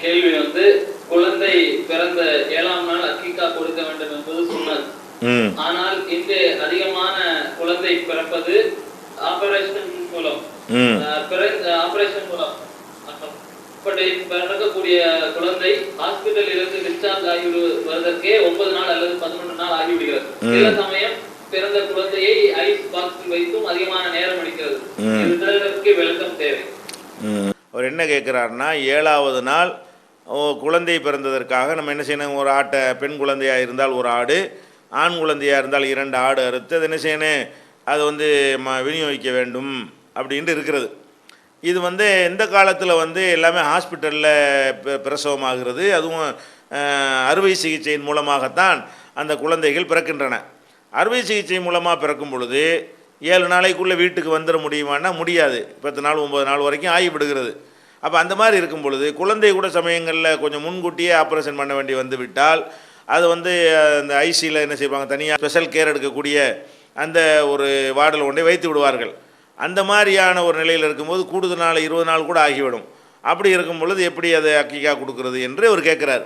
கேள்வி குழந்தை பிறந்த 7ஆம் நாள் அக்கீகா கொடுக்க வேண்டும் என்பது சுன்னத். ஆனால் இன்று அதிகமான குழந்தை பிறப்பது ஆபரேஷன் மூலம் பிறக்கக்கூடிய குழந்தை ஹாஸ்பிட்டல் இருந்து டிஸ்சார்ஜ் ஆகிவிடுவதற்கே 9 நாள் அல்லது 11 நாள் ஆகிவிடுகிறது. சில சமயம் பிறந்த குழந்தையை ஐஸ் பாக்ஸில் வைத்தும் அதிகமான நேரம் எடுக்கிறது. இதற்கு விளக்கம் தேவை. அவர் என்ன கேட்குறாருன்னா, 7ஆவது நாள் குழந்தை பிறந்ததற்காக நம்ம என்ன செய்யணும், ஒரு ஆட்டை பெண் குழந்தையாக இருந்தால் ஒரு ஆடு, ஆண் குழந்தையாக இருந்தால் 2 ஆடு அறுத்து அது என்ன செய்யணும், அதை விநியோகிக்க வேண்டும் அப்படின்ட்டு இருக்கிறது. இது எந்த காலத்தில் எல்லாமே ஹாஸ்பிட்டலில் பிரசவமாகிறது, அதுவும் அறுவை சிகிச்சையின் மூலமாகத்தான் அந்த குழந்தைகள் பிறக்கின்றன. அறுவை சிகிச்சை மூலமாக பிறக்கும் பொழுது 7 நாளைக்குள்ளே வீட்டுக்கு வந்துட முடியுமான்னா முடியாது. 10 நாள் 9 நாள் வரைக்கும் ஆகிவிடுகிறது. அப்போ அந்த மாதிரி இருக்கும் பொழுது குழந்தை கூட சமயங்களில் கொஞ்சம் முன்கூட்டியே ஆப்ரேஷன் பண்ண வேண்டி வந்து விட்டால் அது அந்த ஐசியில் என்ன செய்வாங்க, தனியாக ஸ்பெஷல் கேர் எடுக்கக்கூடிய அந்த ஒரு வார்டில் கொண்டே வைத்து விடுவார்கள். அந்த மாதிரியான ஒரு நிலையில் இருக்கும்போது கூடுதல் நாள் 20 நாள் கூட ஆகிவிடும். அப்படி இருக்கும் பொழுது எப்படி அதை அக்கீகா கொடுக்கறது என்று அவர் கேட்குறார்.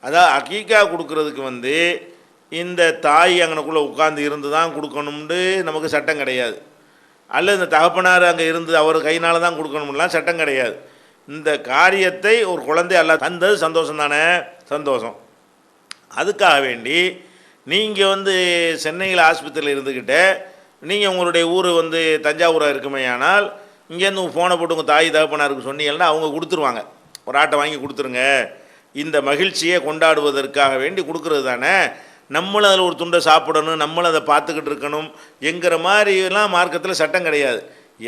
அதாவது அக்கீகா கொடுக்கறதுக்கு இந்த தாய் அங்கனக்குள்ளே உட்கார்ந்து இருந்து தான் கொடுக்கணும்னு நமக்கு சட்டம் கிடையாது. அல்லது இந்த தகப்பனார் அங்கே இருந்து அவர் கையினால் தான் கொடுக்கணும்லாம் சட்டம் கிடையாது. இந்த காரியத்தை ஒரு குழந்தை அல்ல தந்தது சந்தோஷம் தானே, சந்தோஷம். அதுக்காக வேண்டி நீங்கள் சென்னையில் ஆஸ்பத்திரியில் இருந்துக்கிட்டே நீங்கள் உங்களுடைய ஊர் தஞ்சாவூராக இருக்குமே, ஆனால் இங்கேருந்து ஃபோனை போட்டு உங்கள் தாய் தகப்பனாருக்கு சொன்னீங்கன்னா அவங்க கொடுத்துருவாங்க. ஒரு ஆட்டை வாங்கி கொடுத்துருங்க, இந்த மகிழ்ச்சியை கொண்டாடுவதற்காக வேண்டி கொடுக்குறது தானே. நம்மளும் அதில் ஒரு துண்டை சாப்பிடணும், நம்மளும் அதை பார்த்துக்கிட்டு இருக்கணும் என்கிற மாதிரிலாம் மார்க்கத்தில் சட்டம் கிடையாது.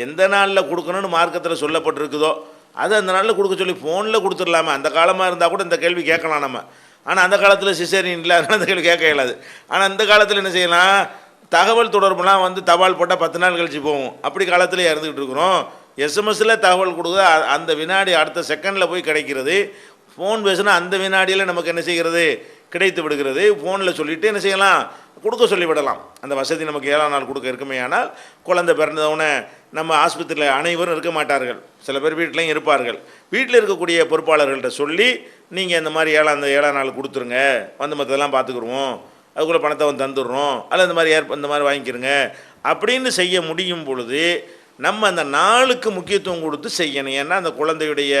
எந்த நாளில் கொடுக்கணும்னு மார்க்கத்தில் சொல்லப்பட்டிருக்குதோ அது அந்த நாளில் கொடுக்க சொல்லி ஃபோனில் கொடுத்துடலாமே. அந்த காலமாக இருந்தால் கூட இந்த கேள்வி கேட்கலாம் நம்ம. ஆனால் அந்த காலத்தில் சிசேரியன் இல்லை, அதனால் அந்த கேள்வி கேட்க இயலாது. ஆனால் அந்த காலத்தில் என்ன செய்யலாம், தகவல் தொடர்புலாம் தபால் போட்டால் 10 நாள் கழிச்சு போகும். அப்படி காலத்தில் இறந்துக்கிட்டு இருக்கிறோம். எஸ்எம்எஸில் தகவல் கொடுக்க அந்த வினாடி அடுத்த செகண்டில் போய் கிடைக்கிறது. ஃபோன் பேசுனா அந்த வினாடியில் நமக்கு என்ன செய்கிறது, கிடைத்து விடுகிறது. ஃபோனில் சொல்லிவிட்டு என்ன செய்யலாம், கொடுக்க சொல்லிவிடலாம். அந்த வசதி நமக்கு 7ஆம் நாள் கொடுக்க இருக்குமே. ஆனால் குழந்தை பிறந்தவொடனே நம்ம ஆஸ்பத்திரியில் அனைவரும் இருக்க மாட்டார்கள், சில பேர் வீட்டிலையும் இருப்பார்கள். வீட்டில் இருக்கக்கூடிய பொறுப்பாளர்கள்ட்ட சொல்லி நீங்கள் இந்த மாதிரி 7ஆம் நாள் கொடுத்துருங்க, மற்றதெல்லாம் பார்த்துக்குருவோம், அதுக்குள்ளே பணத்தை தந்துடுறோம், அல்ல இந்த மாதிரி இந்த மாதிரி வாங்கிக்கிறங்க அப்படின்னு செய்ய முடியும் பொழுது நம்ம அந்த நாளுக்கு முக்கியத்துவம் கொடுத்து செய்யணும். ஏன்னா அந்த குழந்தையுடைய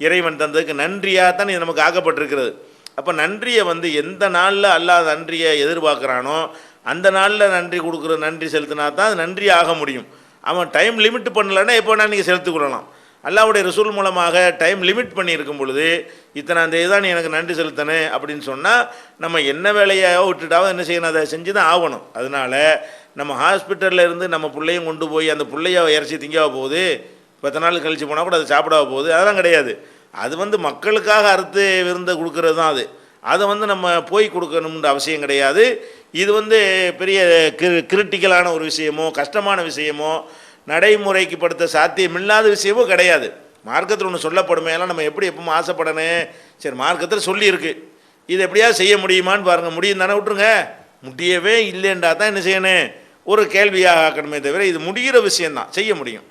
இறைவன் தந்ததுக்கு நன்றியாக தான் இது நமக்கு ஆக்கப்பட்டிருக்கிறது. அப்போ நன்றியை எந்த நாளில் அல்லாஹ் நன்றியை எதிர்பார்க்குறானோ அந்த நாளில் நன்றி செலுத்தினா தான் அது நன்றி ஆக முடியும். அவன் டைம் லிமிட் பண்ணலைன்னா எப்போ வேணால் நீங்கள் செலுத்திக்கொள்ளலாம். அல்லாஹ்வுடைய ரசூல் மூலமாக டைம் லிமிட் பண்ணியிருக்கும் பொழுது இத்தனாம் தேதி தான் நீ எனக்கு நன்றி செலுத்தணும் அப்படின்னு சொன்னால் நம்ம என்ன வேலையாக விட்டுட்டாவோ என்ன செய்யணும், அதை செஞ்சு தான் ஆகணும். அதனால் நம்ம ஹாஸ்பிட்டலில் இருந்து நம்ம பிள்ளையும் கொண்டு போய் அந்த பிள்ளைய இறச்சி திங்கவா போகுது, 10 நாள் கழிச்சு போனால் கூட அதை சாப்பிடவா போகுது, அதெல்லாம் கிடையாது. அது மக்களுக்காக அறுத்து விருந்தை கொடுக்கறது தான். அதை நம்ம போய் கொடுக்கணும்ன்ற அவசியம் கிடையாது. இது பெரிய கிரிட்டிக்கலான ஒரு விஷயமோ கஷ்டமான விஷயமோ நடைமுறைக்கு படுத்த சாத்தியமில்லாத விஷயமோ கிடையாது. மார்க்கத்தில் ஒன்று சொல்லப்படுமே, எல்லாம் நம்ம எப்படி எப்பவும் ஆசைப்படணும். சரி, மார்க்கத்தில் சொல்லியிருக்கு, இது எப்படியாவது செய்ய முடியுமான்னு பாருங்கள். முடியும் தானே, விட்டுருங்க. முடியவே இல்லைன்றா தான் என்ன செய்யணும், ஒரு கேள்வியாக ஆக்கணுமே தவிர இது முடிகிற விஷயந்தான், செய்ய முடியும்.